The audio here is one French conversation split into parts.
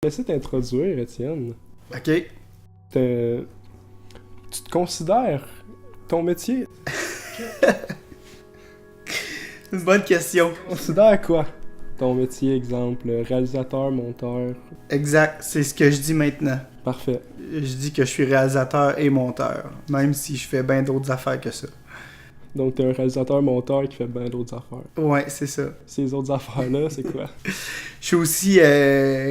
Laissez t'introduire, Étienne. OK. Tu te considères ton métier? Une bonne question. Tu considères quoi? Ton métier, exemple, réalisateur, monteur. Exact, c'est ce que je dis maintenant. Parfait. Je dis que je suis réalisateur et monteur, même si je fais bien d'autres affaires que ça. Donc, t'es un réalisateur-monteur qui fait bien d'autres affaires. Ouais, c'est ça. Ces autres affaires-là, c'est quoi? Je suis aussi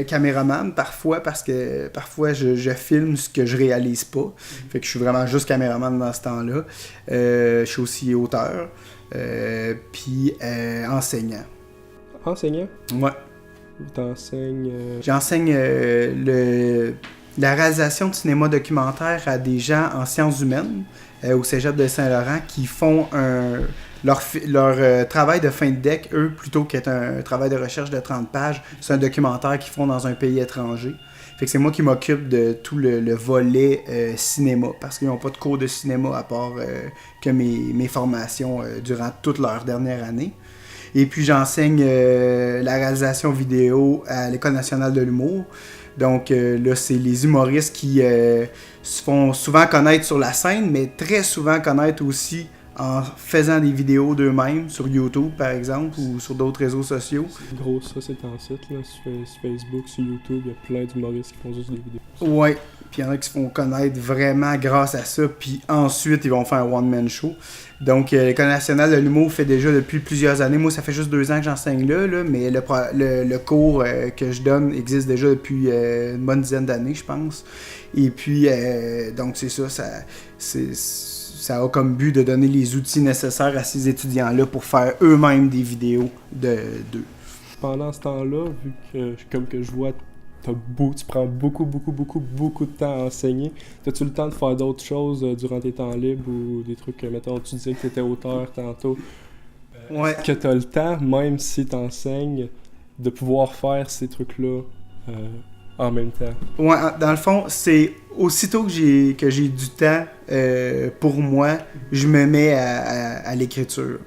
caméraman parfois, parce que parfois je filme ce que je réalise pas. Fait que je suis vraiment juste caméraman dans ce temps-là. Je suis aussi auteur, puis enseignant. Enseignant? Ouais. T'enseignes... J'enseigne la réalisation de cinéma documentaire à des gens en sciences humaines au Cégep de Saint-Laurent qui font leur travail de fin de deck, eux, plutôt qu'être un travail de recherche de 30 pages, c'est un documentaire qu'ils font dans un pays étranger. Fait que c'est moi qui m'occupe de tout le volet cinéma, parce qu'ils n'ont pas de cours de cinéma à part que mes formations durant toute leur dernière année. Et puis j'enseigne la réalisation vidéo à l'École nationale de l'humour. Donc là, c'est les humoristes qui se font souvent connaître sur la scène, mais très souvent connaître aussi en faisant des vidéos d'eux-mêmes sur YouTube, par exemple, ou sur d'autres réseaux sociaux. C'est gros, ça, c'est en site, là. Sur Facebook, sur YouTube, il y a plein d'humoristes qui font juste des vidéos. Ouais, puis il y en a qui se font connaître vraiment grâce à ça, puis ensuite, ils vont faire un one-man show. Donc, l'École nationale de l'humour fait déjà depuis plusieurs années. Moi, ça fait juste 2 ans que j'enseigne là, mais le cours que je donne existe déjà depuis une bonne dizaine d'années, je pense. Et puis, donc, c'est ça, ça a comme but de donner les outils nécessaires à ces étudiants-là pour faire eux-mêmes des vidéos d'eux. Pendant ce temps-là, vu que, comme que je vois, tu prends beaucoup de temps à enseigner, as-tu le temps de faire d'autres choses durant tes temps libres ou des trucs, mettons, tu disais que tu étais auteur tantôt, Ouais. que tu as le temps, même si tu enseignes, de pouvoir faire ces trucs-là en même temps? Ouais, dans le fond, c'est aussitôt que j'ai du temps pour moi, je me mets à l'écriture.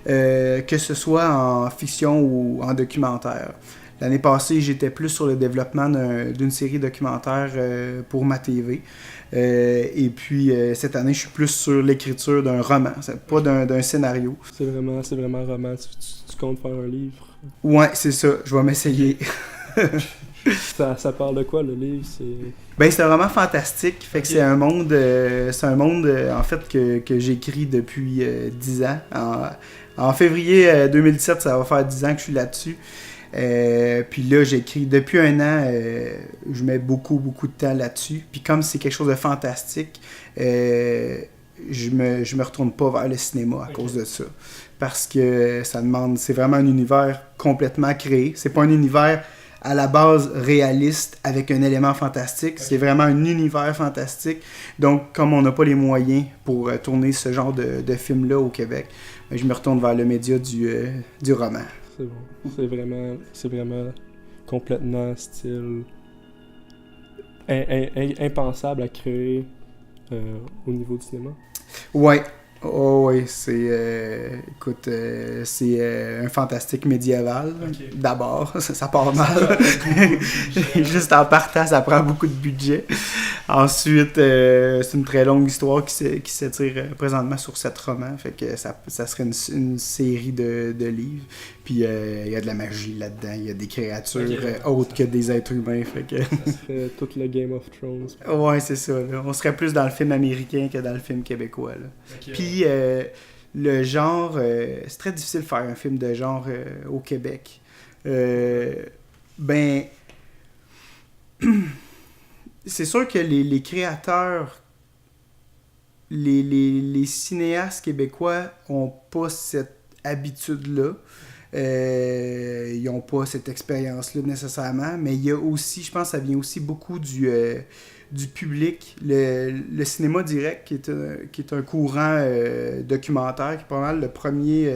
Que ce soit en fiction ou en documentaire. L'année passée, j'étais plus sur le développement d'une série documentaire pour ma TV. Et puis, cette année, je suis plus sur l'écriture d'un roman, pas d'un scénario. C'est vraiment roman. Tu comptes faire un livre? Ouais, c'est ça. Je vais m'essayer. Ça parle de quoi, le livre? C'est un roman fantastique. Fait que c'est un monde, en fait, que j'écris depuis 10 ans. En février 2017, ça va faire 10 ans que je suis là-dessus. Puis là, j'écris depuis 1 an, je mets beaucoup de temps là-dessus. Puis comme c'est quelque chose de fantastique, je me retourne pas vers le cinéma à cause de ça. Parce que c'est vraiment un univers complètement créé. C'est pas un univers à la base réaliste avec un élément fantastique. C'est vraiment un univers fantastique. Donc, comme on n'a pas les moyens pour tourner ce genre de film-là au Québec, je me retourne vers le média du roman. C'est bon. C'est vraiment complètement style impensable à créer au niveau du cinéma. Ouais. Oh oui, c'est un fantastique médiéval. Okay. D'abord, ça part mal. Juste en partant, ça prend beaucoup de budget. Ensuite, c'est une très longue histoire qui s'étire présentement sur 7 romans. Fait que ça serait une série de livres. Puis il y a de la magie là-dedans. Il y a des créatures autres que des êtres humains. Fait que... ça serait tout le Game of Thrones. Ouais, c'est ça. Là. On serait plus dans le film américain que dans le film québécois. Là. Okay. Puis le genre, c'est très difficile de faire un film de genre au Québec. C'est sûr que les créateurs, les cinéastes québécois ont pas cette habitude-là. Ils n'ont pas cette expérience-là nécessairement, mais il y a aussi, je pense que ça vient aussi beaucoup du public. Le cinéma direct, qui est un courant documentaire, qui est pas mal le premier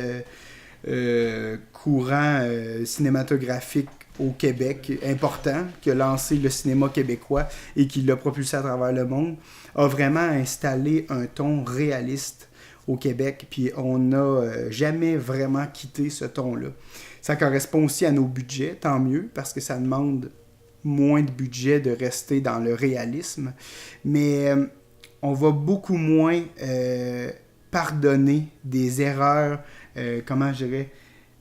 courant cinématographique au Québec, important, qui a lancé le cinéma québécois et qui l'a propulsé à travers le monde, a vraiment installé un ton réaliste au Québec, puis on n'a jamais vraiment quitté ce ton-là. Ça correspond aussi à nos budgets, tant mieux, parce que ça demande moins de budget de rester dans le réalisme. Mais on va beaucoup moins pardonner des erreurs, comment je dirais,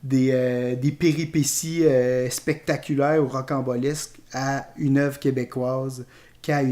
des péripéties spectaculaires ou rocambolesques à une œuvre québécoise qu'à une